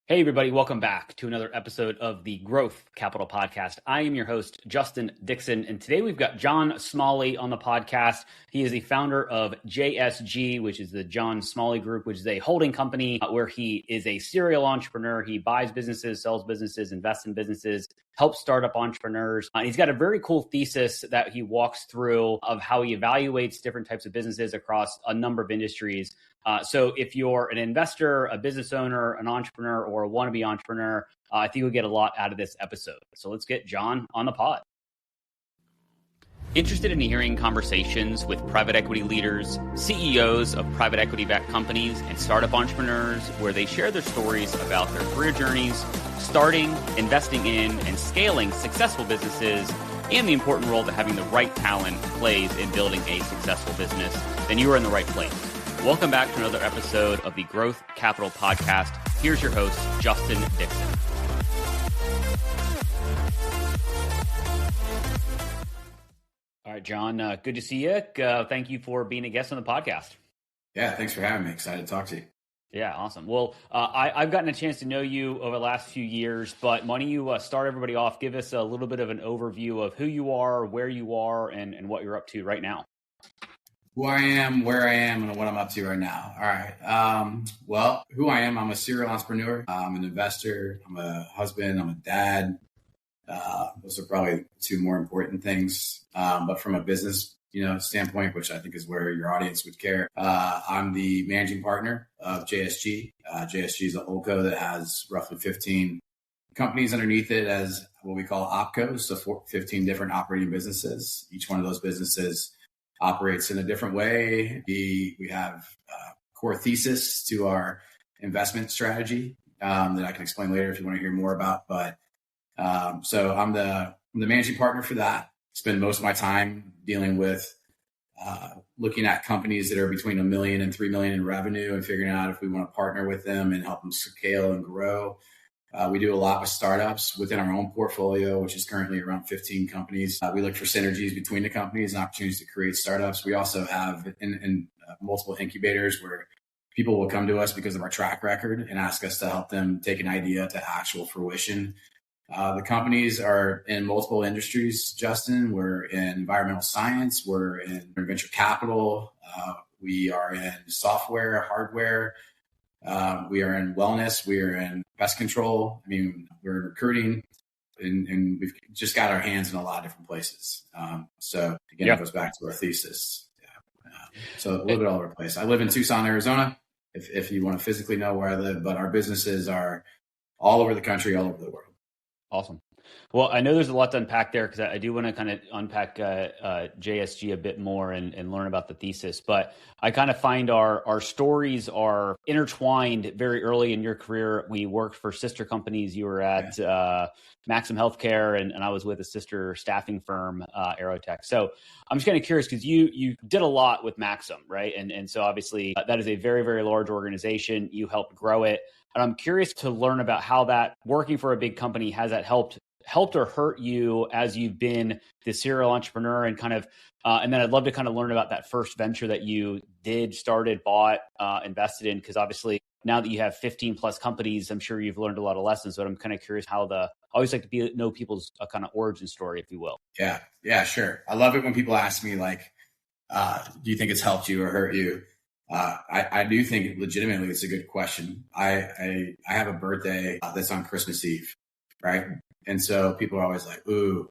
Hey, everybody, welcome back to another episode of the Growth Capital Podcast. I am your host, Justin Dixon, and today we've got John Smalley on the podcast. He is the founder of JSG, which is the John Smalley Group, which is a holding company where he is a serial entrepreneur. He buys businesses, sells businesses, invests in businesses, helps startup entrepreneurs. He's got a very cool thesis that he walks through of how he evaluates different types of businesses across a number of industries. So if you're an investor, a business owner, an entrepreneur, or a wannabe entrepreneur, I think you'll get a lot out of this episode. So let's get John on the pod. Interested in hearing conversations with private equity leaders, CEOs of private equity-backed companies, and startup entrepreneurs where they share their stories about their career journeys, starting, investing in, and scaling successful businesses, and the important role that having the right talent plays in building a successful business, then you are in the right place. Welcome back to another episode of the Growth Capital Podcast. Here's your host, Justin Dixon. All right, John, good to see you. Thank you for being a guest on the podcast. Yeah, thanks for having me. Excited to talk to you. Yeah, awesome. Well, I've gotten a chance to know you over the last few years, but why don't you start everybody off, give us a little bit of an overview of who you are, where you are, and what you're up to right now. Who I am, where I am, and what I'm up to right now. All right. Well, who I am, I'm a serial entrepreneur. I'm an investor. I'm a husband. I'm a dad. Those are probably two more important things. But from a business, standpoint, which I think is where your audience would care, I'm the managing partner of JSG. JSG is a holdco that has roughly 15 companies underneath it as what we call opcos, so 15 different operating businesses. Each one of those businesses operates in a different way. We have core thesis to our investment strategy that I can explain later if you want to hear more about. But so I'm the managing partner for that. Spend most of my time dealing with looking at companies that are between $1 million and $3 million in revenue and figuring out if we want to partner with them and help them scale and grow. We do a lot with startups within our own portfolio, which is currently around 15 companies. We look for synergies between the companies and opportunities to create startups. We also have in multiple incubators where people will come to us because of our track record and ask us to help them take an idea to actual fruition. The companies are in multiple industries, Justin. We're in environmental science. We're in venture capital. We are in software, hardware. We are in wellness. We are in pest control. We're in recruiting, and we've just got our hands in a lot of different places. So again, It goes back to our thesis. So a little bit all over the place. I live in Tucson, Arizona, if you want to physically know where I live, but our businesses are all over the country, all over the world. Awesome. Well, I know there's a lot to unpack there because I do want to kind of unpack JSG a bit more and learn about the thesis. But I kind of find our stories are intertwined very early in your career. We worked for sister companies. You were at Maxim Healthcare, and I was with a sister staffing firm, Aerotech. So I'm just kind of curious because you did a lot with Maxim, right? And so obviously that is a very, very large organization. You helped grow it. And I'm curious to learn about how that working for a big company, has that helped or hurt you as you've been the serial entrepreneur and kind of, and then I'd love to kind of learn about that first venture that you started, bought, invested in, because obviously now that you have 15 plus companies, I'm sure you've learned a lot of lessons, but I'm kind of curious how I always like to know people's kind of origin story, if you will. Yeah, sure. I love it when people ask me like, do you think it's helped you or hurt you? I do think legitimately it's a good question. I have a birthday that's on Christmas Eve, right? And so people are always like, ooh,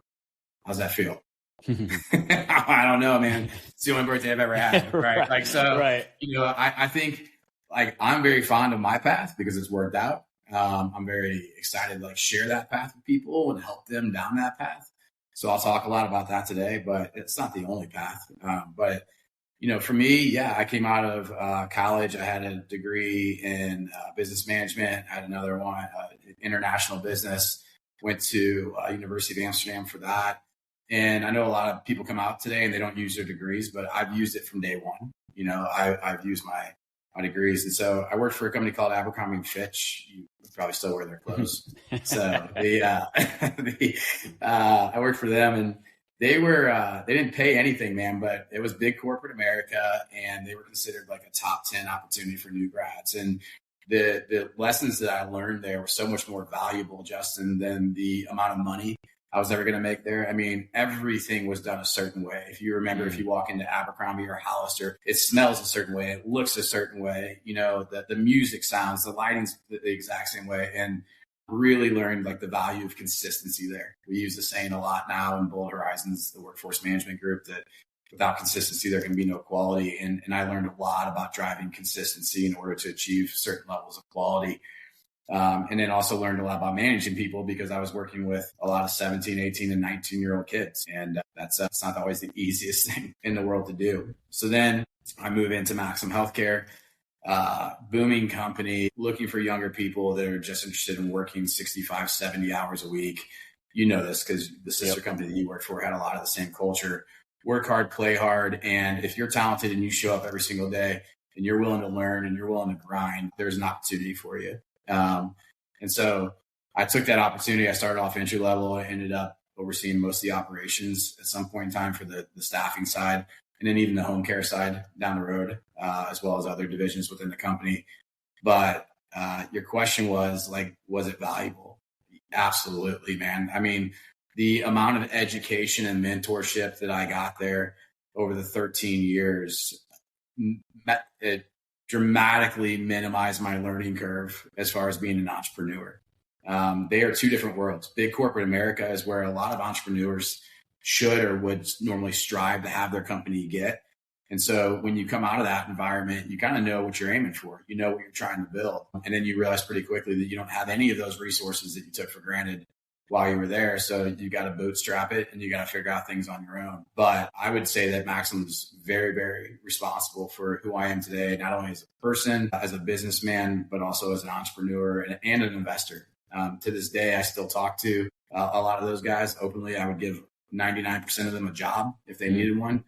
how's that feel? I don't know, man. It's the only birthday I've ever had, right? Like, so, right. I think like I'm very fond of my path because it's worked out. I'm very excited to like share that path with people and help them down that path. So I'll talk a lot about that today, but it's not the only path. But for me, I came out of college. I had a degree in business management. I had another one, international business. Went to University of Amsterdam for that. And I know a lot of people come out today and they don't use their degrees, but I've used it from day one. I've used my degrees. And so I worked for a company called Abercrombie & Fitch. You probably still wear their clothes. So I worked for them, and they didn't pay anything, man, but it was big corporate America, and they were considered like a top 10 opportunity for new grads. And the lessons that I learned there were so much more valuable, Justin, than the amount of money I was ever going to make there. I mean, everything was done a certain way. If you remember, if you walk into Abercrombie or Hollister, it smells a certain way. It looks a certain way. You know, the music sounds, the lighting's the exact same way. And really learned like the value of consistency there. We use the saying a lot now in Bold Horizons, the workforce management group, that without consistency, there can be no quality. And I learned a lot about driving consistency in order to achieve certain levels of quality. And then also learned a lot about managing people because I was working with a lot of 17, 18, and 19-year-old kids. And that's not always the easiest thing in the world to do. So then I move into Maxim Healthcare, booming company, looking for younger people that are just interested in working 65, 70 hours a week. You know this because the sister company that you worked for had a lot of the same culture. Work hard, play hard. And if you're talented and you show up every single day and you're willing to learn and you're willing to grind, there's an opportunity for you. And so I took that opportunity. I started off entry level. I ended up overseeing most of the operations at some point in time for the staffing side, and then even the home care side down the road, as well as other divisions within the company. But your question was like, was it valuable? Absolutely, man. I mean, the amount of education and mentorship that I got there over the 13 years, it dramatically minimized my learning curve as far as being an entrepreneur. They are two different worlds. Big corporate America is where a lot of entrepreneurs should or would normally strive to have their company get. And so when you come out of that environment, you kind of know what you're aiming for. You know what you're trying to build. And then you realize pretty quickly that you don't have any of those resources that you took for granted while you were there. So you got to bootstrap it and you got to figure out things on your own. But I would say that Maxim's very, very responsible for who I am today, not only as a person, as a businessman, but also as an entrepreneur and an investor. To this day, I still talk to a lot of those guys openly. I would give 99% of them a job if they needed one.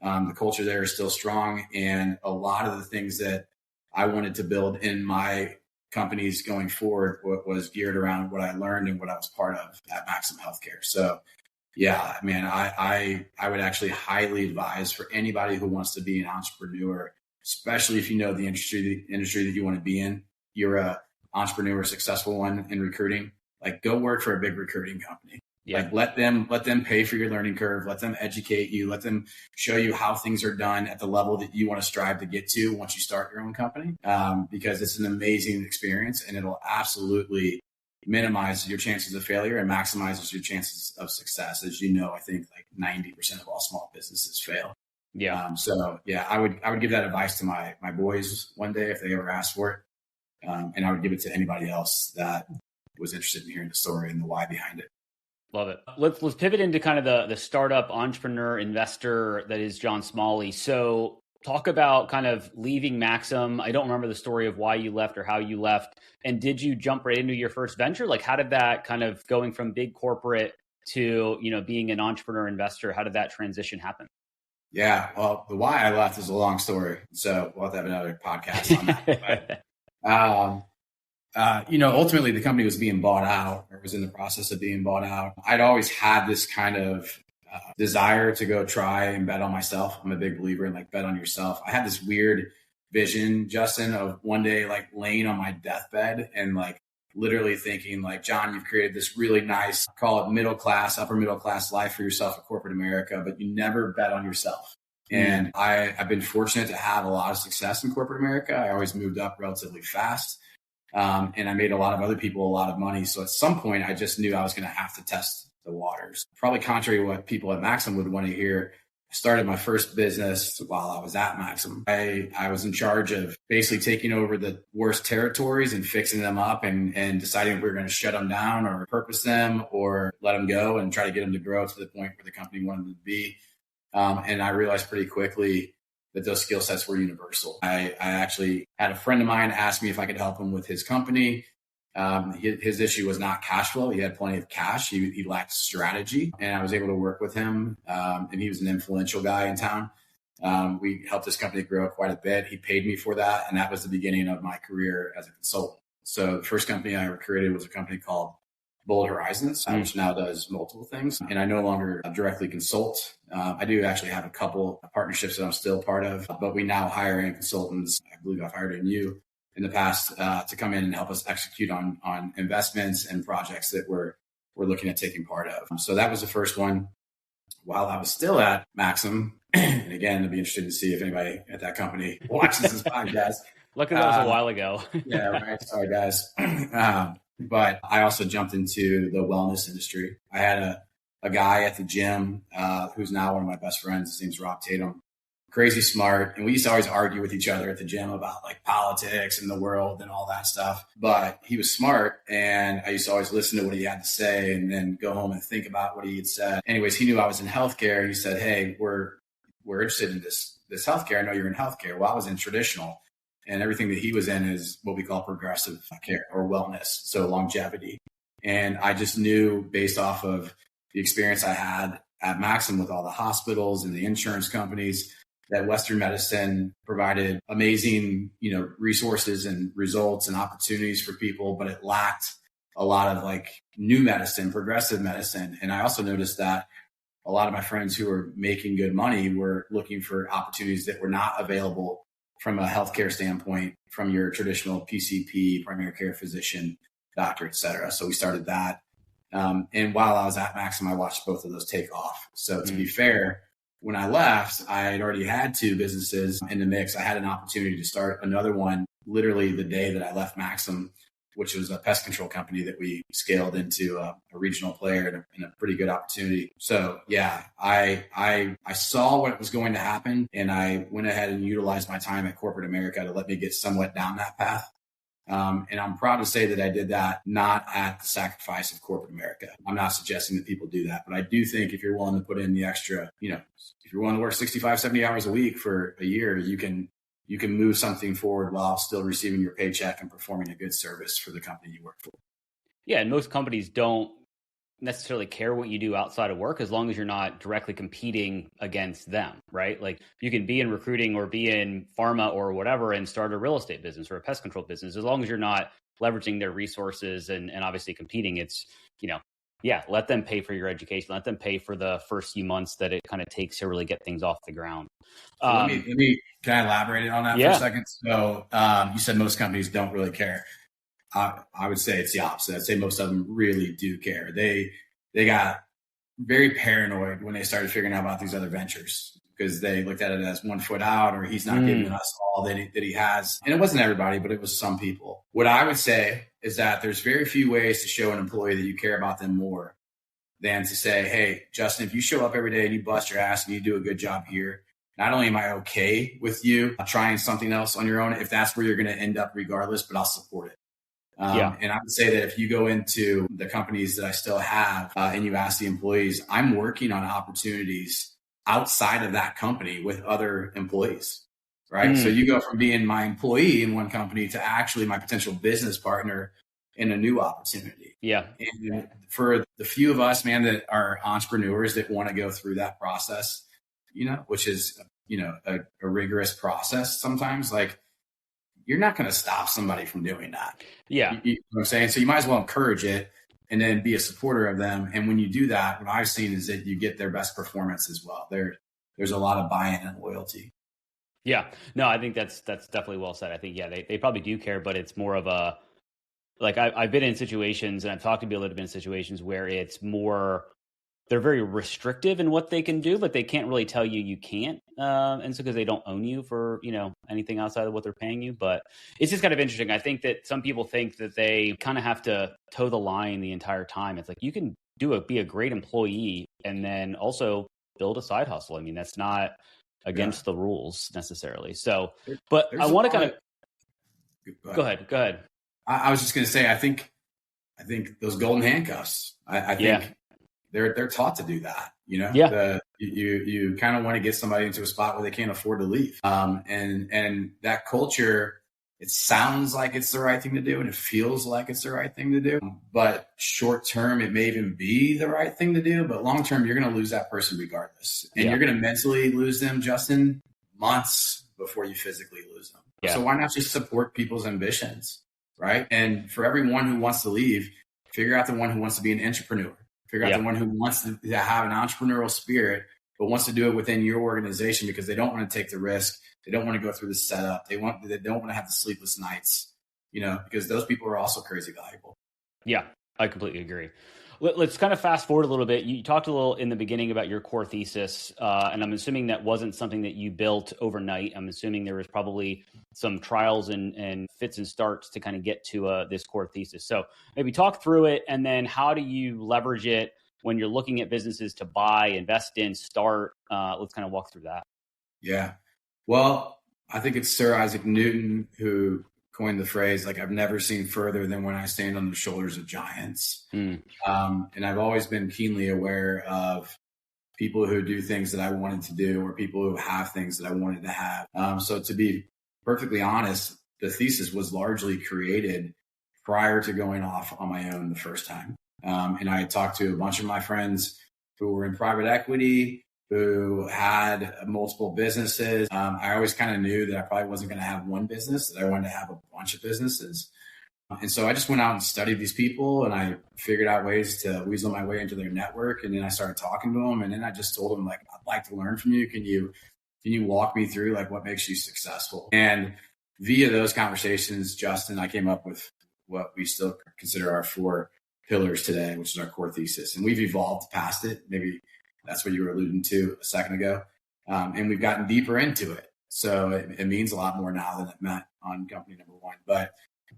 The culture there is still strong. And a lot of the things that I wanted to build in my companies going forward was geared around what I learned and what I was part of at Maxim Healthcare. So yeah, man, I would actually highly advise for anybody who wants to be an entrepreneur, especially if you know the industry that you want to be in, you're a entrepreneur, successful one in recruiting, like go work for a big recruiting company. Yeah. Like let them pay for your learning curve. Let them educate you. Let them show you how things are done at the level that you want to strive to get to once you start your own company. Because it's an amazing experience and it'll absolutely minimize your chances of failure and maximizes your chances of success. As you know, I think like 90% of all small businesses fail. Yeah. So yeah, I would give that advice to my boys one day if they ever asked for it. And I would give it to anybody else that was interested in hearing the story and the why behind it. Love it. Let's pivot into kind of the startup entrepreneur investor that is John Smalley. So talk about kind of leaving Maxim. I don't remember the story of why you left or how you left. And did you jump right into your first venture? Like how did that kind of going from big corporate to, being an entrepreneur investor, how did that transition happen? Yeah, well, the why I left is a long story. So we'll have to have another podcast on that. Ultimately the company was being bought out or was in the process of being bought out. I'd always had this kind of desire to go try and bet on myself. I'm a big believer in like bet on yourself. I had this weird vision, Justin, of one day like laying on my deathbed and like literally thinking like, John, you've created this really nice, call it middle class, upper middle class life for yourself in corporate America, but you never bet on yourself. And I've been fortunate to have a lot of success in corporate America. I always moved up relatively fast. And I made a lot of other people a lot of money. So at some point, I just knew I was going to have to test the waters. Probably contrary to what people at Maxim would want to hear, I started my first business while I was at Maxim. I was in charge of basically taking over the worst territories and fixing them up and deciding if we were going to shut them down or repurpose them or let them go and try to get them to grow to the point where the company wanted them to be. And I realized pretty quickly that those skill sets were universal. I actually had a friend of mine ask me if I could help him with his company. His issue was not cash flow. He had plenty of cash. He lacked strategy, and I was able to work with him. And he was an influential guy in town. We helped this company grow quite a bit. He paid me for that, and that was the beginning of my career as a consultant. So the first company I recruited was a company called Bold Horizons, which now does multiple things. And I no longer directly consult. I do actually have a couple of partnerships that I'm still part of, but we now hire in consultants. I believe I've hired in you in the past to come in and help us execute on investments and projects that we're looking at taking part of. So that was the first one. While I was still at Maxim, and again, it'd be interesting to see if anybody at that company watches this podcast. Luckily, that was a while ago. Yeah, right. Sorry, guys. But I also jumped into the wellness industry. I had a guy at the gym who's now one of my best friends. His name's Rob Tatum. Crazy smart. And we used to always argue with each other at the gym about like politics and the world and all that stuff. But he was smart. And I used to always listen to what he had to say and then go home and think about what he had said. Anyways, he knew I was in healthcare. He said, hey, we're interested in this healthcare. I know you're in healthcare. Well, I was in traditional. And everything that he was in is what we call progressive care or wellness. So longevity. And I just knew based off of the experience I had at Maxim with all the hospitals and the insurance companies that Western medicine provided amazing, resources and results and opportunities for people, but it lacked a lot of like new medicine, progressive medicine. And I also noticed that a lot of my friends who were making good money were looking for opportunities that were not available from a healthcare standpoint, from your traditional PCP, primary care physician, doctor, et cetera. So we started that. And while I was at Maxim, I watched both of those take off. So to be fair, when I left, I had already had 2 businesses in the mix. I had an opportunity to start another one literally the day that I left Maxim, which was a pest control company that we scaled into a regional player and a pretty good opportunity. So yeah, I saw what was going to happen, and I went ahead and utilized my time at corporate America to let me get somewhat down that path. And I'm proud to say that I did that not at the sacrifice of corporate America. I'm not suggesting that people do that, but I do think if you're willing to put in the extra, if you're willing to work 65, 70 hours a week for a year, you can move something forward while still receiving your paycheck and performing a good service for the company you work for. Yeah. And most companies don't necessarily care what you do outside of work as long as you're not directly competing against them, right? Like you can be in recruiting or be in pharma or whatever and start a real estate business or a pest control business. As long as you're not leveraging their resources and obviously competing, it's, let them pay for your education. Let them pay for the first few months that it kind of takes to really get things off the ground. So let me, can I elaborate on that for a second? So you said most companies don't really care. I would say it's the opposite. I'd say most of them really do care. They got very paranoid when they started figuring out about these other ventures because they looked at it as 1 foot out, or he's not giving us all that he has. And it wasn't everybody, but it was some people. What I would say is that there's very few ways to show an employee that you care about them more than to say, hey, Justin, if you show up every day and you bust your ass and you do a good job here, not only am I okay with you trying something else on your own, if that's where you're going to end up regardless, but I'll support it. And I would say that if you go into the companies that I still have and you ask the employees, I'm working on opportunities outside of that company with other employees, right? So you go from being my employee in one company to actually my potential business partner in a new opportunity. Yeah. And for the few of us, man, that are entrepreneurs that want to go through that process, which is, a rigorous process sometimes, like, you're not going to stop somebody from doing that. Yeah. You know what I'm saying? So you might as well encourage it and then be a supporter of them. And when you do that, what I've seen is that you get their best performance as well. There's a lot of buy-in and loyalty. Yeah. No, I think that's definitely well said. I think, they probably do care, but it's more of a, like I've been in situations and I've talked to people that have been in situations where it's more, they're very restrictive in what they can do, but they can't really tell you can't. And so because they don't own you for, anything outside of what they're paying you. But it's just kind of interesting. I think that some people think that they kind of have to toe the line the entire time. It's like you can be a great employee and then also build a side hustle. I mean, that's not against the rules necessarily. So, but I want to kind of go ahead. I was just going to say, I think those golden handcuffs, I think they're taught to do that. You kind of want to get somebody into a spot where they can't afford to leave. And that culture, it sounds like it's the right thing to do and it feels like it's the right thing to do. But short term, it may even be the right thing to do. But long term, you're going to lose that person regardless. And you're going to mentally lose them, Justin, months before you physically lose them. Yeah. So why not just support people's ambitions, right? And for everyone who wants to leave, figure out the one who wants to be an entrepreneur. Figure out the one who wants to have an entrepreneurial spirit, but wants to do it within your organization because they don't want to take the risk They don't want to go through the setup. They don't want to have the sleepless nights, because those people are also crazy valuable. Yeah, I completely agree. Let's kind of fast forward a little bit. You talked a little in the beginning about your core thesis, and I'm assuming that wasn't something that you built overnight. I'm assuming there was probably some trials and fits and starts to kind of get to this core thesis. So maybe talk through it, and then how do you leverage it when you're looking at businesses to buy, invest in, start? Let's kind of walk through that. Yeah. Well, I think it's Sir Isaac Newton who coined the phrase, like, I've never seen further than when I stand on the shoulders of giants. And I've always been keenly aware of people who do things that I wanted to do, or people who have things that I wanted to have. So to be perfectly honest, the thesis was largely created prior to going off on my own the first time. And I had talked to a bunch of my friends who were in private equity, who had multiple businesses. I always kind of knew that I probably wasn't going to have one business, that I wanted to have a bunch of businesses. And so I just went out and studied these people, and I figured out ways to weasel my way into their network. And then I started talking to them. And then I just told them, like, I'd like to learn from you. Can you walk me through, like, what makes you successful? And via those conversations, Justin, I came up with what we still consider our 4 pillars today, which is our core thesis. And we've evolved past it. Maybe that's what you were alluding to a second ago. And we've gotten deeper into it. So it means a lot more now than it meant on company number 1. But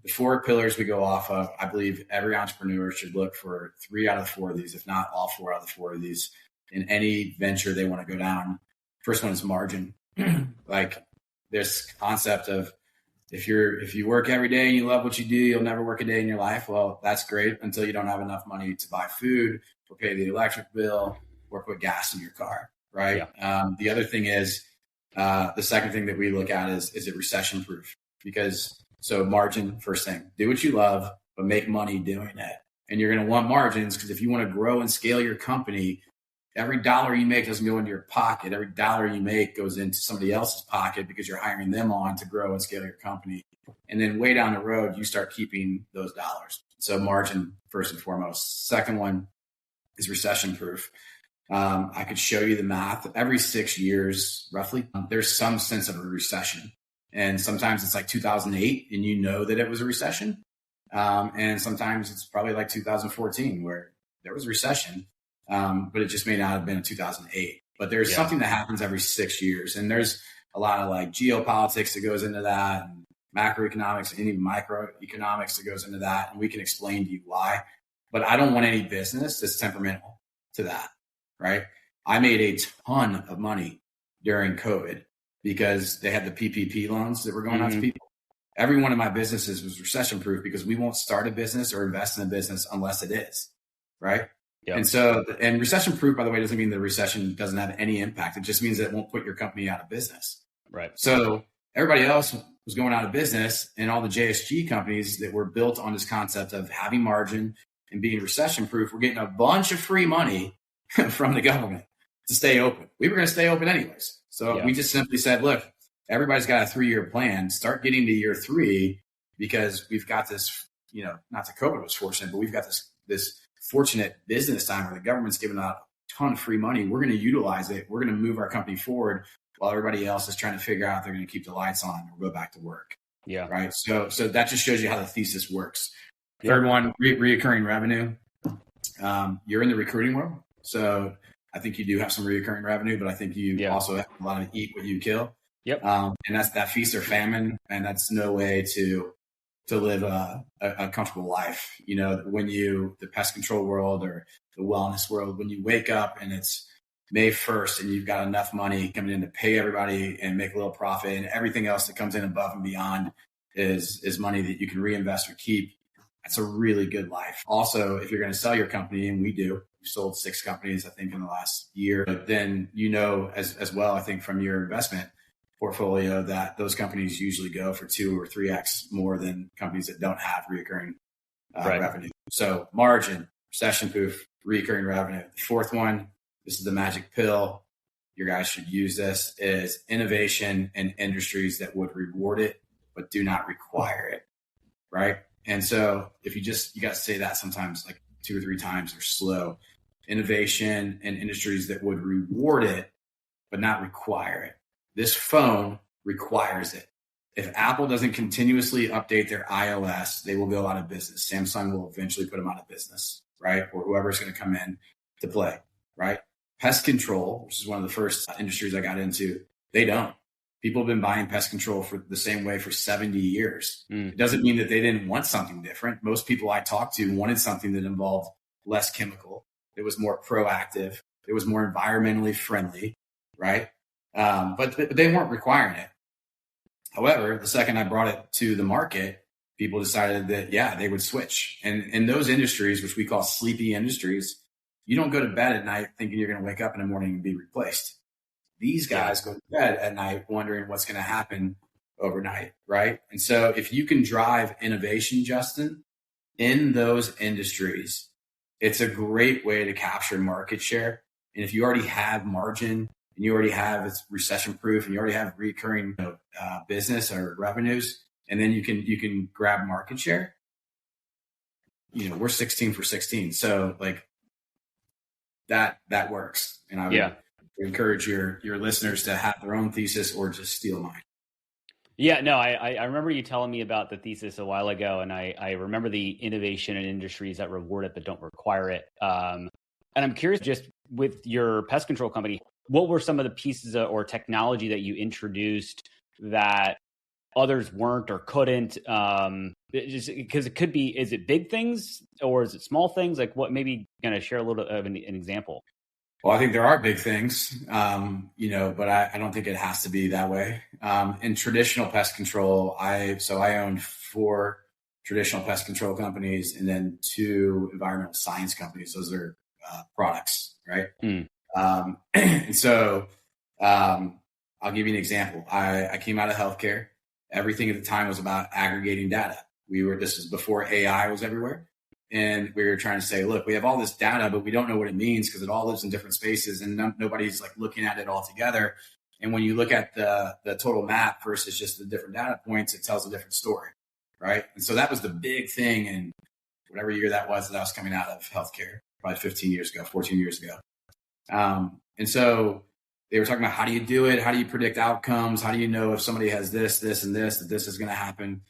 the 4 pillars we go off of, I believe every entrepreneur should look for 3 out of 4 of these, if not all 4 out of the 4 of these, in any venture they want to go down. First one is margin. Like, this concept of, if you work every day and you love what you do, you'll never work a day in your life. Well, that's great until you don't have enough money to buy food or pay the electric bill or put gas in your car, right? Yeah. The other thing is, the second thing that we look at is it recession proof? So margin, first thing, do what you love, but make money doing it. And you're going to want margins, because if you want to grow and scale your company, every dollar you make doesn't go into your pocket. Every dollar you make goes into somebody else's pocket, because you're hiring them on to grow and scale your company. And then way down the road, you start keeping those dollars. So margin, first and foremost. Second one is recession proof. I could show you the math. Every 6 years, roughly, there's some sense of a recession. And sometimes it's like 2008 and you know that it was a recession. And sometimes it's probably like 2014 where there was a recession, but it just may not have been in 2008. But there's something that happens every 6 years. And there's a lot of like geopolitics that goes into that, and macroeconomics and even microeconomics that goes into that. And we can explain to you why. But I don't want any business that's temperamental to that, right? I made a ton of money during COVID because they had the PPP loans that were going out to people. Every one of my businesses was recession proof, because we won't start a business or invest in a business unless it is, right? Yep. And recession proof, by the way, doesn't mean the recession doesn't have any impact. It just means that it won't put your company out of business. Right. So everybody else was going out of business, and all the JSG companies that were built on this concept of having margin and being recession proof were getting a bunch of free money from the government to stay open. We were going to stay open anyways. So we just simply said, look, everybody's got a 3-year plan. Start getting to year 3, because we've got this, not that COVID was fortunate, but we've got this fortunate business time where the government's giving out a ton of free money. We're going to utilize it. We're going to move our company forward while everybody else is trying to figure out if they're going to keep the lights on or go back to work. Yeah. Right. So that just shows you how the thesis works. Third one, reoccurring revenue. You're in the recruiting world, so I think you do have some reoccurring revenue, but I think you also have a lot of eat what you kill. Yep. And that's that feast or famine, and that's no way to live a comfortable life. When the pest control world or the wellness world, when you wake up and it's May 1st and you've got enough money coming in to pay everybody and make a little profit, and everything else that comes in above and beyond is money that you can reinvest or keep. That's a really good life. Also, if you're going to sell your company, and we do, we sold 6 companies, I think, in the last year, but then, as well, I think from your investment portfolio, that those companies usually go for 2 or 3x more than companies that don't have reoccurring revenue. So margin, recession proof, reoccurring revenue. The fourth one, this is the magic pill. Your guys should use this, is innovation in industries that would reward it, but do not require it. Right. And so if you got to say that sometimes like 2 or 3 times or slow. Innovation in industries that would reward it, but not require it. This phone requires it. If Apple doesn't continuously update their iOS, they will go out of business. Samsung will eventually put them out of business, right? Or whoever's going to come in to play, right? Pest control, which is one of the first industries I got into, they don't. People have been buying pest control for the same way for 70 years. It doesn't mean that they didn't want something different. Most people I talked to wanted something that involved less chemical. It was more proactive. It was more environmentally friendly, right? But they weren't requiring it. However, the second I brought it to the market, people decided that, yeah, they would switch. And in those industries, which we call sleepy industries, you don't go to bed at night thinking you're going to wake up in the morning and be replaced. These guys go to bed at night wondering what's going to happen overnight, right? And so if you can drive innovation, Justin, in those industries, it's a great way to capture market share. And if you already have margin, and you already have it's recession proof, and you already have recurring business or revenues, and then you can grab market share. We're 16 for 16, so like that works. And I would encourage your listeners to have their own thesis or just steal mine. Yeah, no, I remember you telling me about the thesis a while ago, and I remember the innovation in industries that reward it but don't require it. And I'm curious, just with your pest control company, what were some of the pieces or technology that you introduced that others weren't or couldn't? Just because it could be, is it big things or is it small things? Like what? Maybe kind of share a little of an example. Well, I think there are big things, but I don't think it has to be that way. In traditional pest control, I owned 4 traditional pest control companies and then 2 environmental science companies. Those are products, right? And so I'll give you an example. I came out of healthcare. Everything at the time was about aggregating data. This was before AI was everywhere. And we were trying to say, look, we have all this data, but we don't know what it means because it all lives in different spaces and nobody's like looking at it all together. And when you look at the total map versus just the different data points, it tells a different story, right? And so that was the big thing in whatever year that was coming out of healthcare, probably 14 years ago. And so they were talking about how do you do it? How do you predict outcomes? How do you know if somebody has this, and this, that this is going to happen?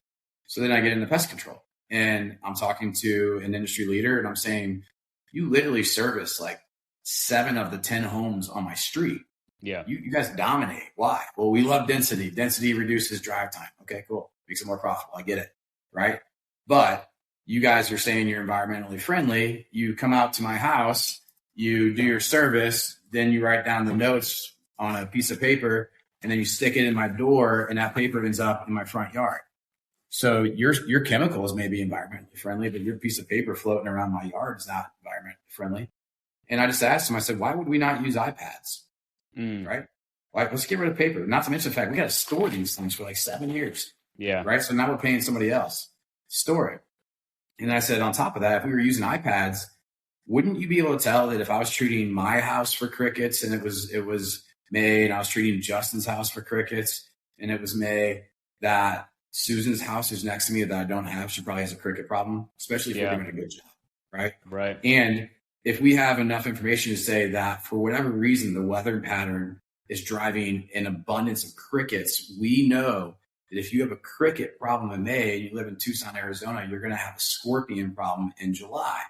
So then I get into pest control and I'm talking to an industry leader and I'm saying, you literally service like 7 of the 10 homes on my street. Yeah. You guys dominate. Why? Well, we love density. Density reduces drive time. Okay, cool. Makes it more profitable. I get it. Right. But you guys are saying you're environmentally friendly. You come out to my house, you do your service, then you write down the notes on a piece of paper, and then you stick it in my door, and that paper ends up in my front yard. So your chemicals may be environmentally friendly, but your piece of paper floating around my yard is not environmentally friendly. And I just asked him, I said, why would we not use iPads? Right? Like, let's get rid of paper. Not to mention the fact we got to store these things for like 7 years. Yeah. Right. So now we're paying somebody else to store it. And I said, on top of that, if we were using iPads, wouldn't you be able to tell that if I was treating my house for crickets and it was May, and I was treating Justin's house for crickets and it was May, that Susan's house who's next to me that I don't have, she probably has a cricket problem, especially if we're doing a good job. Right. Right. And if we have enough information to say that for whatever reason, the weather pattern is driving an abundance of crickets, we know that if you have a cricket problem in May and you live in Tucson, Arizona, you're going to have a scorpion problem in July.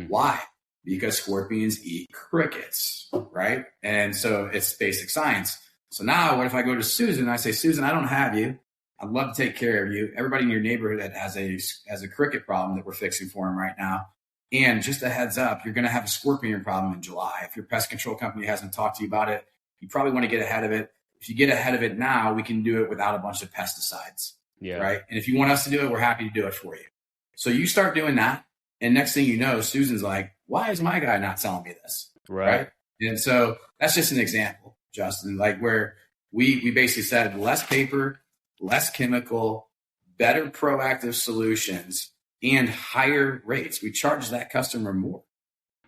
Why? Because scorpions eat crickets, right? And so it's basic science. So now what if I go to Susan and I say, Susan, I don't have you. I'd love to take care of you. Everybody in your neighborhood that has a cricket problem that we're fixing for them right now. And just a heads up, you're going to have a scorpion problem in July. If your pest control company hasn't talked to you about it, you probably want to get ahead of it. If you get ahead of it now, we can do it without a bunch of pesticides. Yeah. Right. And if you want us to do it, we're happy to do it for you. So you start doing that. And next thing you know, Susan's like, why is my guy not telling me this? Right. And so that's just an example, Justin, like where we basically said less paper, less chemical, better proactive solutions, and higher rates. We charge that customer more.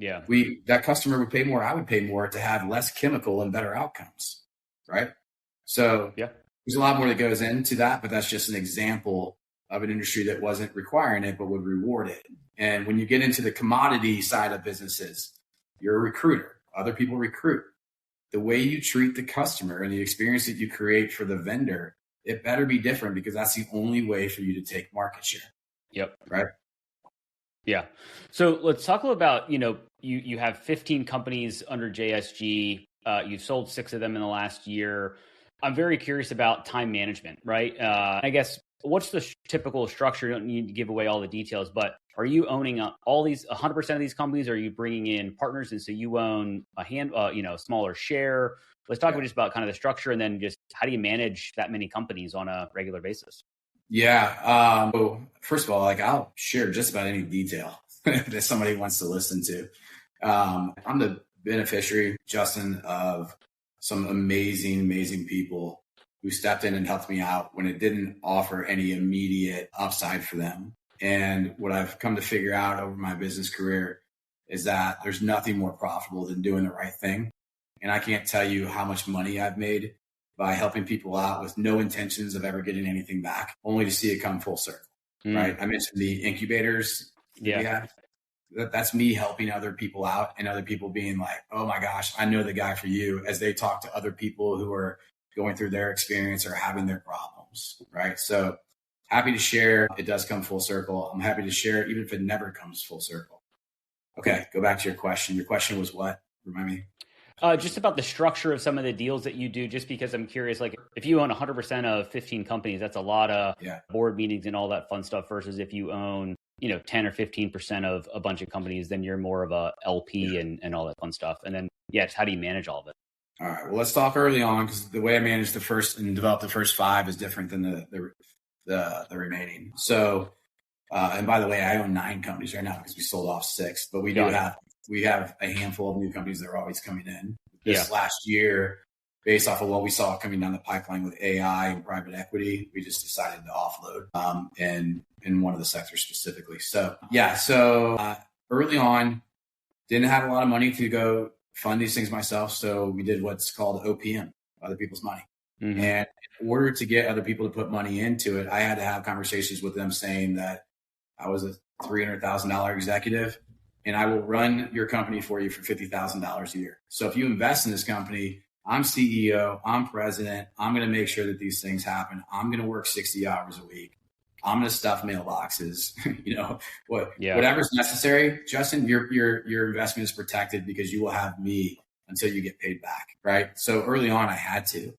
Yeah. That customer would pay more. I would pay more to have less chemical and better outcomes. Right. So there's a lot more that goes into that, but that's just an example of an industry that wasn't requiring it, but would reward it. And when you get into the commodity side of businesses, you're a recruiter. Other people recruit. the way you treat the customer and the experience that you create for the vendor, it better be different, because that's the only way for you to take market share. Yep. Right. Yeah. So let's talk a little about, you have 15 companies under JSG. You've sold 6 of them in the last year. I'm very curious about time management, right? I guess, what's the typical structure? You don't need to give away all the details, but are you owning all these 100% of these companies? Or are you bringing in partners, and so you own a smaller share? Let's talk just about kind of the structure, and then just how do you manage that many companies on a regular basis? Yeah. So first of all, I'll share just about any detail that somebody wants to listen to. I'm the beneficiary, Justin, of some amazing people who stepped in and helped me out when it didn't offer any immediate upside for them. And what I've come to figure out over my business career is that there's nothing more profitable than doing the right thing. And I can't tell you how much money I've made by helping people out with no intentions of ever getting anything back, only to see it come full circle. Right. I mentioned the incubators. Yeah. That's me helping other people out, and other people being like, oh my gosh, I know the guy for you, as they talk to other people who are going through their experience or having their problems. Right. So happy to share. It does come full circle. I'm happy to share even if it never comes full circle. Okay. Go back to your question. Your question was what? Remind me. Just about the structure of some of the deals that you do, just because I'm curious, if you own 100% of 15 companies, that's a lot of board meetings and all that fun stuff, versus if you own, 10 or 15% of a bunch of companies, then you're more of a LP and all that fun stuff. And then, just how do you manage all of it? All right. Well, let's talk early on, because the way I manage the first and develop the first 5 is different than the remaining. So, and by the way, I own 9 companies right now because we sold off 6, but we have a handful of new companies that are always coming in. This last year, based off of what we saw coming down the pipeline with AI and private equity, we just decided to offload in one of the sectors specifically. So early on, didn't have a lot of money to go fund these things myself. So we did what's called OPM, other people's money. Mm-hmm. And in order to get other people to put money into it, I had to have conversations with them saying that I was a $300,000 executive, and I will run your company for you for $50,000 a year. So if you invest in this company, I'm CEO, I'm president, I'm going to make sure that these things happen. I'm going to work 60 hours a week. I'm going to stuff mailboxes, whatever's necessary. Justin, your investment is protected because you will have me until you get paid back. Right. So early on, I had to.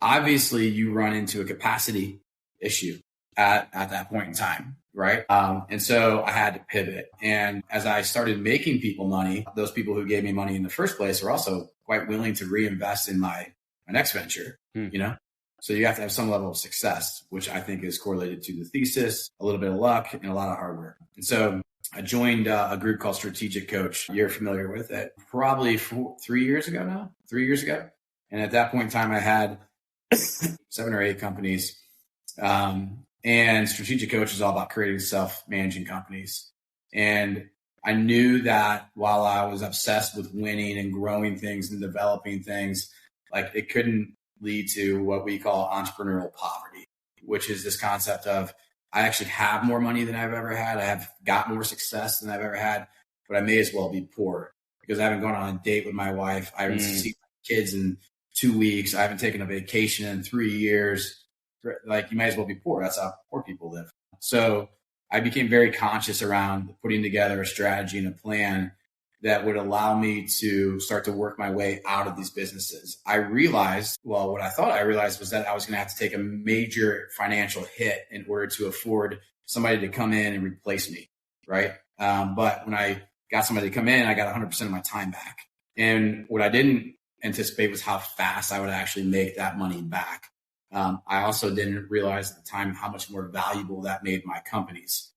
Obviously, you run into a capacity issue at that point in time. Right. And so I had to pivot. And as I started making people money, those people who gave me money in the first place were also quite willing to reinvest in my next venture, So you have to have some level of success, which I think is correlated to the thesis, a little bit of luck, and a lot of hard work. And so I joined a group called Strategic Coach. You're familiar with it. Probably 3 years ago now, 3 years ago. And at that point in time, I had 7 or 8 companies. And Strategic Coach is all about creating self-managing companies. And I knew that while I was obsessed with winning and growing things and developing things, it couldn't lead to what we call entrepreneurial poverty, which is this concept of I actually have more money than I've ever had. I have got more success than I've ever had, but I may as well be poor because I haven't gone on a date with my wife. I haven't seen my kids in 2 weeks. I haven't taken a vacation in 3 years. You might as well be poor. That's how poor people live. So I became very conscious around putting together a strategy and a plan that would allow me to start to work my way out of these businesses. What I thought I realized was that I was going to have to take a major financial hit in order to afford somebody to come in and replace me, right? But when I got somebody to come in, I got 100% of my time back. And what I didn't anticipate was how fast I would actually make that money back. I also didn't realize at the time how much more valuable that made my companies.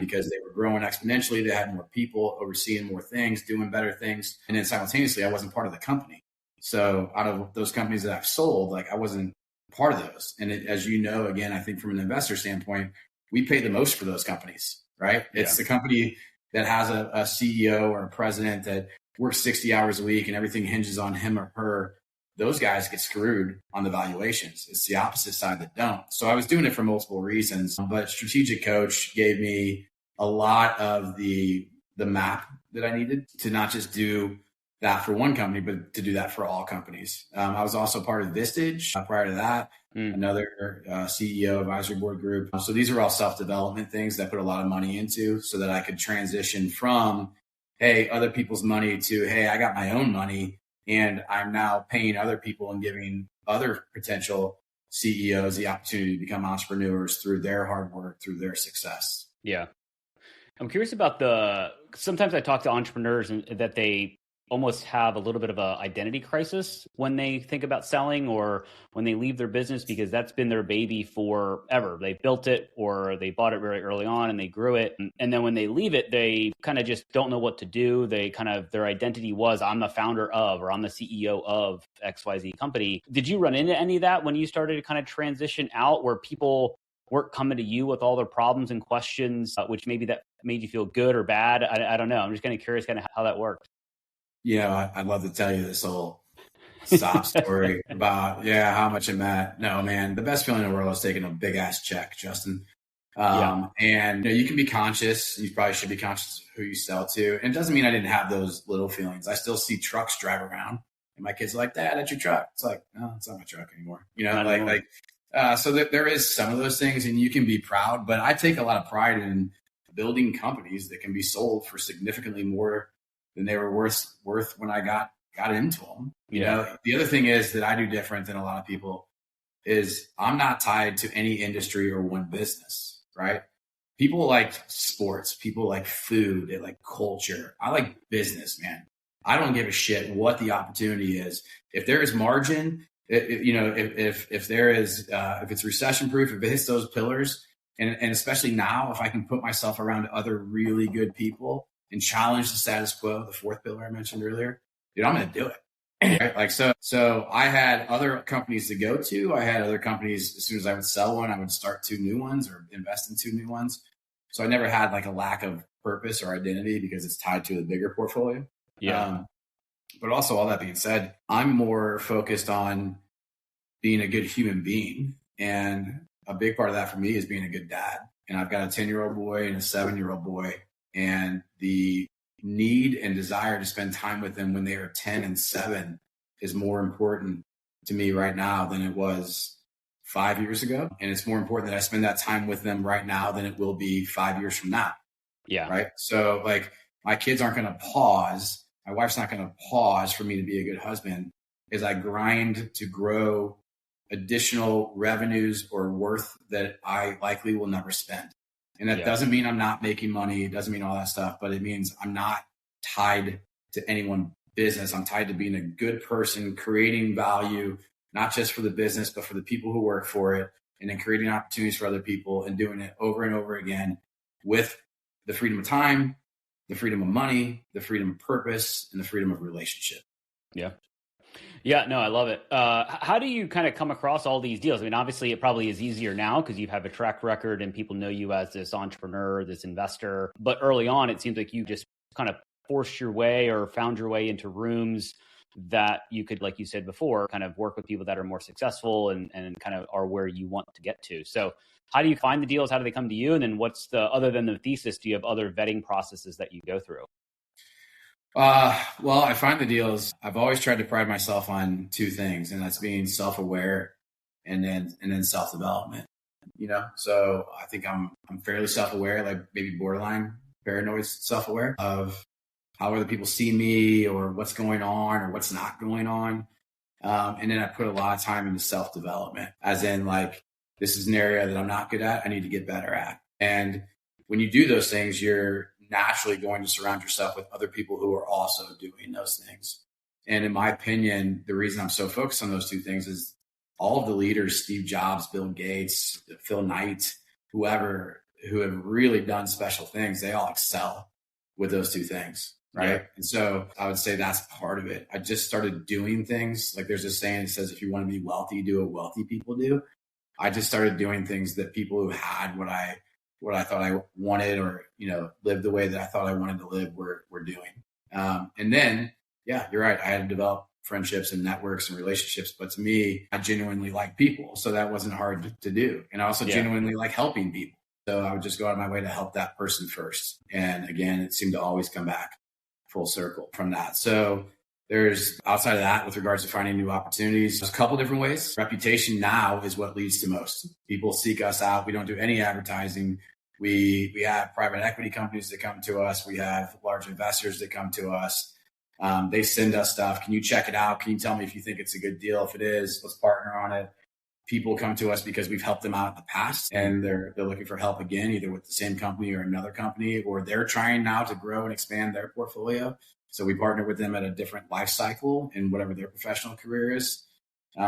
Because they were growing exponentially. They had more people overseeing more things, doing better things. And then simultaneously, I wasn't part of the company. So out of those companies that I've sold, I wasn't part of those. And as you know, again, I think from an investor standpoint, we pay the most for those companies, right? It's the company that has a CEO or a president that works 60 hours a week and everything hinges on him or her. Those guys get screwed on the valuations. It's the opposite side that don't. So I was doing it for multiple reasons, but Strategic Coach gave me a lot of the map that I needed to not just do that for one company, but to do that for all companies. I was also part of Vistage prior to that, another CEO advisory board group. So these are all self-development things that I put a lot of money into so that I could transition from, hey, other people's money to, hey, I got my own money and I'm now paying other people and giving other potential CEOs the opportunity to become entrepreneurs through their hard work, through their success. Yeah. I'm curious about sometimes I talk to entrepreneurs and that they almost have a little bit of a identity crisis when they think about selling or when they leave their business, because that's been their baby forever. They built it or they bought it very early on and they grew it. And then when they leave it, they kind of just don't know what to do. Their identity was, I'm the founder of, or I'm the CEO of XYZ company. Did you run into any of that when you started to kind of transition out, where people weren't coming to you with all their problems and questions, which maybe that made you feel good or bad? I don't know. I'm just kind of curious kind of how that worked. Yeah, I'd love to tell you this whole sob story about, how much I'm at. No, man, the best feeling in the world is taking a big ass check, Justin. And you can be conscious. You probably should be conscious of who you sell to. And it doesn't mean I didn't have those little feelings. I still see trucks drive around and my kids are like, Dad, that's your truck. It's like, no, it's not my truck anymore. So there is some of those things and you can be proud, but I take a lot of pride in building companies that can be sold for significantly more than they were worth when I got into them. You know, the other thing is that I do different than a lot of people is I'm not tied to any industry or one business, right? People like sports, people like food, they like culture. I like business, man. I don't give a shit what the opportunity is. If there is margin, if there is, if it's recession proof, if it hits those pillars, and especially now, if I can put myself around other really good people and challenge the status quo, the fourth pillar I mentioned earlier, dude, I'm going to do it. Right? So I had other companies to go to. I had other companies, as soon as I would sell one, I would start 2 new ones or invest in 2 new ones. So I never had like a lack of purpose or identity because it's tied to a bigger portfolio. But also, all that being said, I'm more focused on being a good human being. And a big part of that for me is being a good dad. And I've got a 10-year-old boy and a 7-year-old boy. And the need and desire to spend time with them when they are 10 and 7 is more important to me right now than it was 5 years ago. And it's more important that I spend that time with them right now than it will be 5 years from now. Yeah. Right. So like my kids aren't going to pause. My wife's not going to pause for me to be a good husband as I grind to grow additional revenues or worth that I likely will never spend. And that doesn't mean I'm not making money. It doesn't mean all that stuff, but it means I'm not tied to any one business. I'm tied to being a good person, creating value, not just for the business, but for the people who work for it, and then creating opportunities for other people and doing it over and over again with the freedom of time, the freedom of money, the freedom of purpose, and the freedom of relationship. Yeah, no, I love it. How do you kind of come across all these deals? I mean, obviously it probably is easier now because you have a track record and people know you as this entrepreneur, this investor. But early on, it seems like you just kind of forced your way or found your way into rooms that you could, like you said before, kind of work with people that are more successful and kind of are where you want to get to. So how do you find the deals? How do they come to you? And then other than the thesis, do you have other vetting processes that you go through? Well, I find the deals. I've always tried to pride myself on 2 things, and that's being self-aware and then self-development. So I think I'm fairly self-aware, like maybe borderline paranoid self-aware of how other people see me or what's going on or what's not going on. And then I put a lot of time into self-development, as in like, this is an area that I'm not good at. I need to get better at. And when you do those things, you're naturally going to surround yourself with other people who are also doing those things. And in my opinion, the reason I'm so focused on those 2 things is all of the leaders, Steve Jobs, Bill Gates, Phil Knight, whoever, who have really done special things, they all excel with those 2 things. Right. Yeah. And so I would say that's part of it. I just started doing things. Like there's a saying that says, if you want to be wealthy, do what wealthy people do. I just started doing things that people who had what I thought I wanted, or, lived the way that I thought I wanted to live were doing. And then, you're right. I had to develop friendships and networks and relationships. But to me, I genuinely like people. So that wasn't hard to do. And I also genuinely like helping people. So I would just go out of my way to help that person first. And again, it seemed to always come back full circle from that. So There's outside of that, with regards to finding new opportunities, there's a couple different ways. Reputation now is what leads to most. People seek us out. We don't do any advertising. We have private equity companies that come to us. We have large investors that come to us. They send us stuff. Can you check it out? Can you tell me if you think it's a good deal? If it is, let's partner on it. People come to us because we've helped them out in the past and they're looking for help again, either with the same company or another company, or they're trying now to grow and expand their portfolio. So we partner with them at a different life cycle in whatever their professional career is.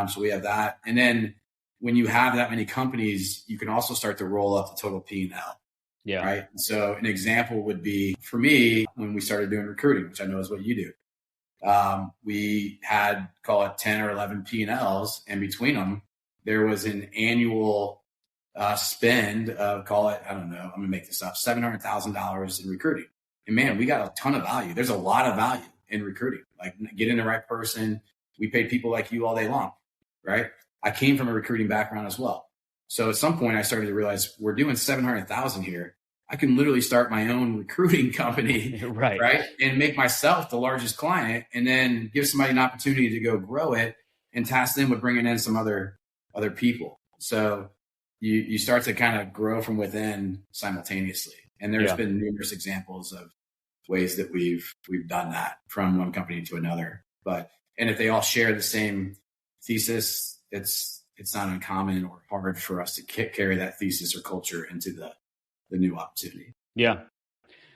So we have that. And then when you have that many companies, you can also start to roll up the total P&L. Yeah. Right. So an example would be for me, when we started doing recruiting, which I know is what you do. We had, call it 10 or 11 P&Ls, and between them, there was an annual spend of, call it, I don't know, I'm going to make this up, $700,000 in recruiting. And man, we got a ton of value. There's a lot of value in recruiting, like getting the right person. We paid people like you all day long, right? I came from a recruiting background as well. So at some point I started to realize we're doing 700,000 here. I can literally start my own recruiting company, right? And make myself the largest client, and then give somebody an opportunity to go grow it and task them with bringing in some other people. So you start to kind of grow from within simultaneously. And there's been numerous examples of ways that we've done that from one company to another. And if they all share the same thesis, it's not uncommon or hard for us to carry that thesis or culture into the new opportunity. Yeah.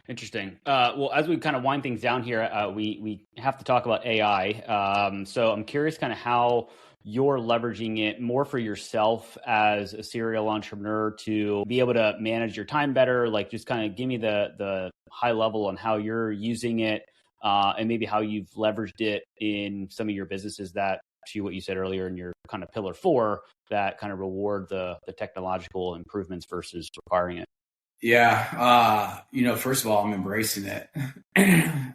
Interesting. Well, as we kind of wind things down here, we have to talk about AI. So I'm curious kind of how you're leveraging it more for yourself as a serial entrepreneur to be able to manage your time better. Like, just kind of give me the high level on how you're using it, and maybe how you've leveraged it in some of your businesses that, to what you said earlier in your kind of pillar 4, that kind of reward the technological improvements versus requiring it. Yeah. First of all, I'm embracing it.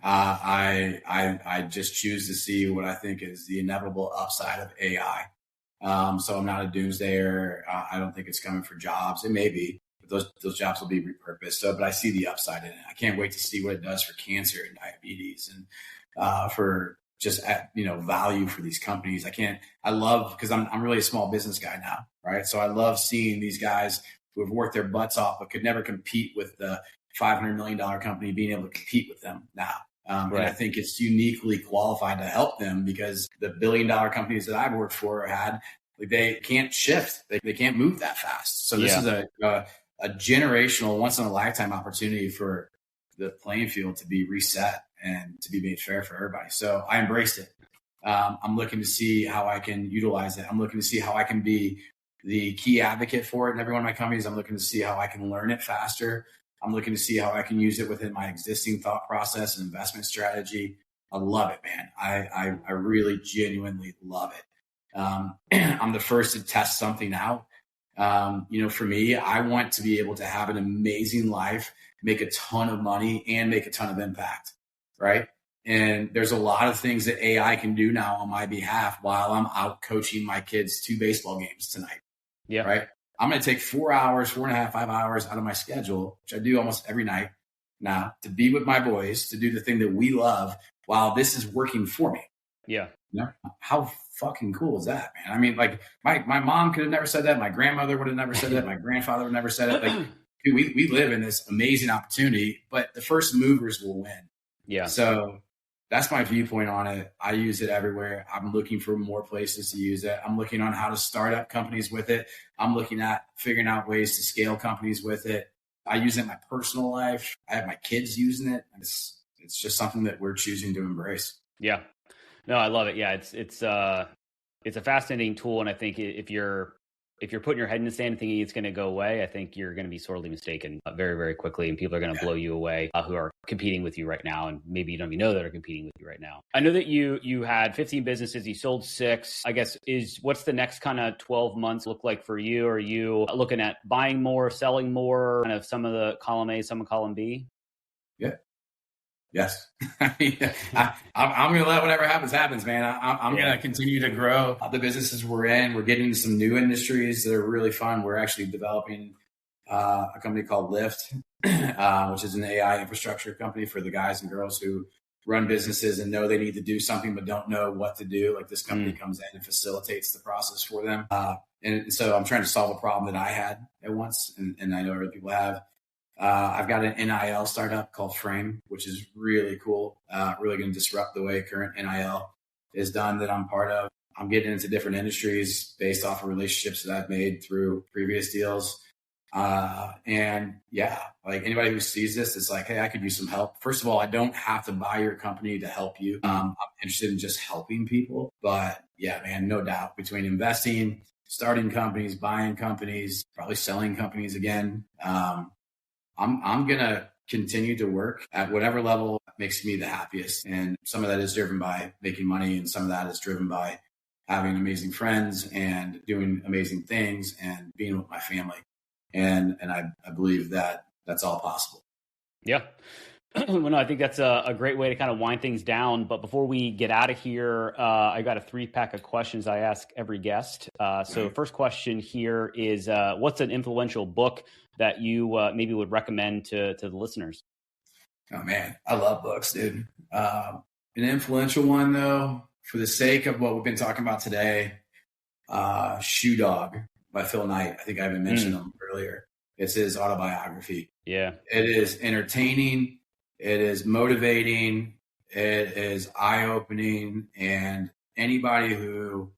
I just choose to see what I think is the inevitable upside of AI. So I'm not a doomsdayer. I don't think it's coming for jobs. It may be, but those jobs will be repurposed. So, but I see the upside in it. I can't wait to see what it does for cancer and diabetes, and for just value for these companies. I love, because I'm really a small business guy now, right? So I love seeing these guys who have worked their butts off but could never compete with the $500 million company being able to compete with them now. And I think it's uniquely qualified to help them, because the $1 billion companies that I've worked for they can't shift. They can't move that fast. So this is a generational, once in a lifetime opportunity for the playing field to be reset and to be made fair for everybody. So I embraced it. I'm looking to see how I can utilize it. I'm looking to see how I can be the key advocate for it in every one of my companies. I'm looking to see how I can learn it faster. I'm looking to see how I can use it within my existing thought process and investment strategy. I love it, man. I really genuinely love it. I'm the first to test something out. For me, I want to be able to have an amazing life, make a ton of money, and make a ton of impact, right? And there's a lot of things that AI can do now on my behalf while I'm out coaching my kids 2 baseball games tonight. Yeah. Right. I'm going to take 4 hours, 4.5, 5 hours out of my schedule, which I do almost every night now, to be with my boys, to do the thing that we love while this is working for me. Yeah. How fucking cool is that, man? I mean, like my mom could have never said that. My grandmother would have never said that. My grandfather would have never said it. Like, dude, we live in this amazing opportunity, but the first movers will win. Yeah. So that's my viewpoint on it. I use it everywhere. I'm looking for more places to use it. I'm looking on how to start up companies with it. I'm looking at figuring out ways to scale companies with it. I use it in my personal life. I have my kids using it. It's just something that we're choosing to embrace. Yeah. No, I love it. Yeah. It's a fascinating tool. And I think if you're putting your head in the sand and thinking it's going to go away, I think you're going to be sorely mistaken very, very quickly. And people are going to blow you away who are competing with you right now. And maybe you don't even know that are competing with you right now. I know that you had 15 businesses, you sold 6. I guess, what's the next kind of 12 months look like for you? Are you looking at buying more, selling more, kind of some of the column A, some of column B? Yeah. Yes. I'm going to let whatever happens, man. I'm going to continue to grow the businesses we're in. We're getting into some new industries that are really fun. We're actually developing a company called Lyft, which is an AI infrastructure company for the guys and girls who run businesses and know they need to do something but don't know what to do. Like this company comes in and facilitates the process for them. And so I'm trying to solve a problem that I had at once, and I know other people have. I've got an NIL startup called Frame, which is really cool, really going to disrupt the way current NIL is done that I'm part of. I'm getting into different industries based off of relationships that I've made through previous deals. And yeah, like anybody who sees this, it's like, hey, I could use some help. First of all, I don't have to buy your company to help you. I'm interested in just helping people. But yeah, man, no doubt between investing, starting companies, buying companies, probably selling companies again. I'm going to continue to work at whatever level makes me the happiest. And some of that is driven by making money, and some of that is driven by having amazing friends and doing amazing things and being with my family. And I believe that that's all possible. Yeah. Well, no, I think that's a great way to kind of wind things down. But before we get out of here, I got a 3-pack of questions I ask every guest. So first question here is, what's an influential book that you maybe would recommend to the listeners? Oh, man, I love books, dude. An influential one, though, for the sake of what we've been talking about today, Shoe Dog by Phil Knight. I think I even mentioned him earlier. It's his autobiography. Yeah. It is entertaining. It is motivating. It is eye-opening. And anybody who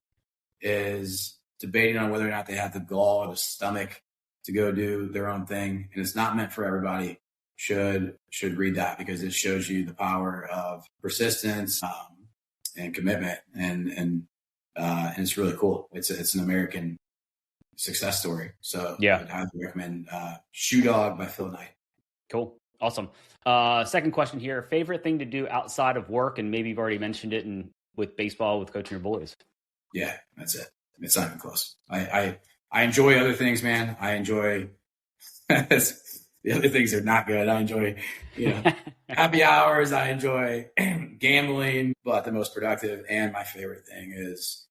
is debating on whether or not they have the gall or the stomach to go do their own thing, and it's not meant for everybody, should read that, because it shows you the power of persistence and commitment. And it's really cool. It's an American success story. So yeah, I'd highly recommend Shoe Dog by Phil Knight. Cool. Awesome. Second question here. Favorite thing to do outside of work? And maybe you've already mentioned it with baseball, with coaching your boys. Yeah, that's it. It's not even close. I enjoy other things, man. I enjoy the other things are not good. I enjoy, happy hours. I enjoy gambling, but the most productive and my favorite thing is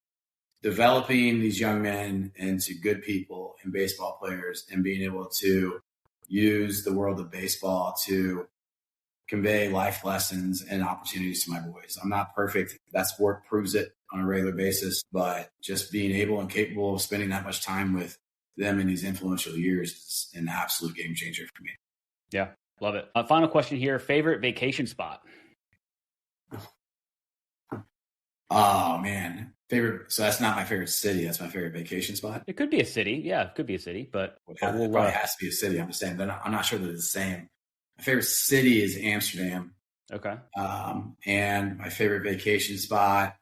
developing these young men into good people and baseball players, and being able to use the world of baseball to convey life lessons and opportunities to my boys. I'm not perfect. That's work proves it on a regular basis, but just being able and capable of spending that much time with them in these influential years is an absolute game changer for me. Yeah, love it. Final question here. Favorite vacation spot? Oh, man. So that's not my favorite city. That's my favorite vacation spot. It could be a city. Yeah, it could be a city, but it probably has to be a city. I'm just saying, I'm not sure that it's the same. My favorite city is Amsterdam. Okay. And my favorite vacation spot,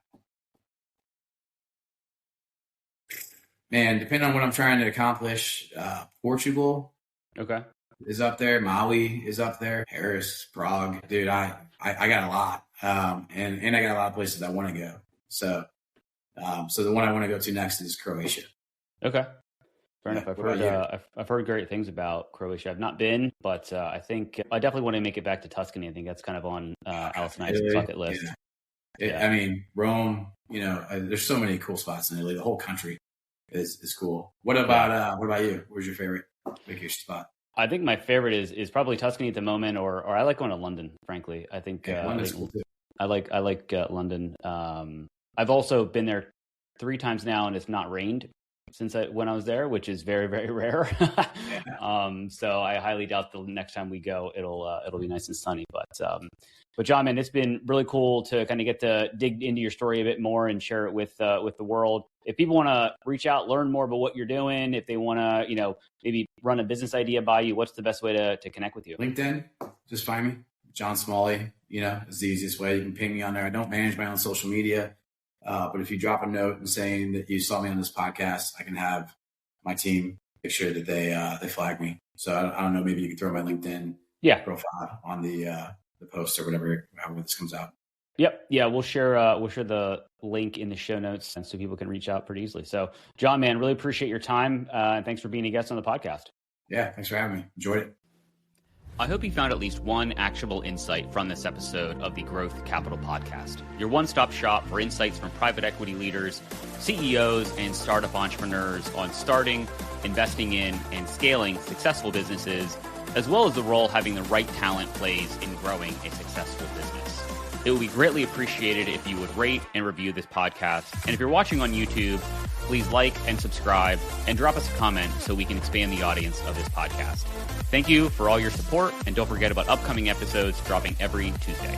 man, depending on what I'm trying to accomplish, Portugal. Okay. Is up there. Maui is up there. Paris, Prague. Dude, I got a lot. And I got a lot of places I want to go. So the one I want to go to next is Croatia. Okay. Fair enough. I've heard great things about Croatia. I've not been, but I think I definitely want to make it back to Tuscany. I think that's kind of on Alice and I's bucket list. Yeah. I mean, Rome, there's so many cool spots in Italy. The whole country is cool. What about you? Where's your favorite vacation spot? I think my favorite is probably Tuscany at the moment, or I like going to London, frankly. I think London's cool too. I like London. I've also been there 3 times now, and it's not rained since when I was there, which is very, very rare. So I highly doubt the next time we go, it'll be nice and sunny. But John, man, it's been really cool to kind of get to dig into your story a bit more and share it with the world. If people want to reach out, learn more about what you're doing, if they want to, maybe run a business idea by you, what's the best way to connect with you? LinkedIn, just find me. John Smalley, is the easiest way. You can ping me on there. I don't manage my own social media. But if you drop a note and saying that you saw me on this podcast, I can have my team make sure that they flag me. So I don't know, maybe you can throw my LinkedIn profile on the post or whatever, however this comes out. Yep. Yeah. We'll share the link in the show notes, and so people can reach out pretty easily. So John, man, really appreciate your time. And thanks for being a guest on the podcast. Yeah. Thanks for having me. Enjoyed it. I hope you found at least one actionable insight from this episode of the Growth Capital Podcast, your one-stop shop for insights from private equity leaders, CEOs, and startup entrepreneurs on starting, investing in, and scaling successful businesses as well as the role having the right talent plays in growing a successful business. It would be greatly appreciated if you would rate and review this podcast. And if you're watching on YouTube, please like and subscribe and drop us a comment so we can expand the audience of this podcast. Thank you for all your support, and don't forget about upcoming episodes dropping every Tuesday.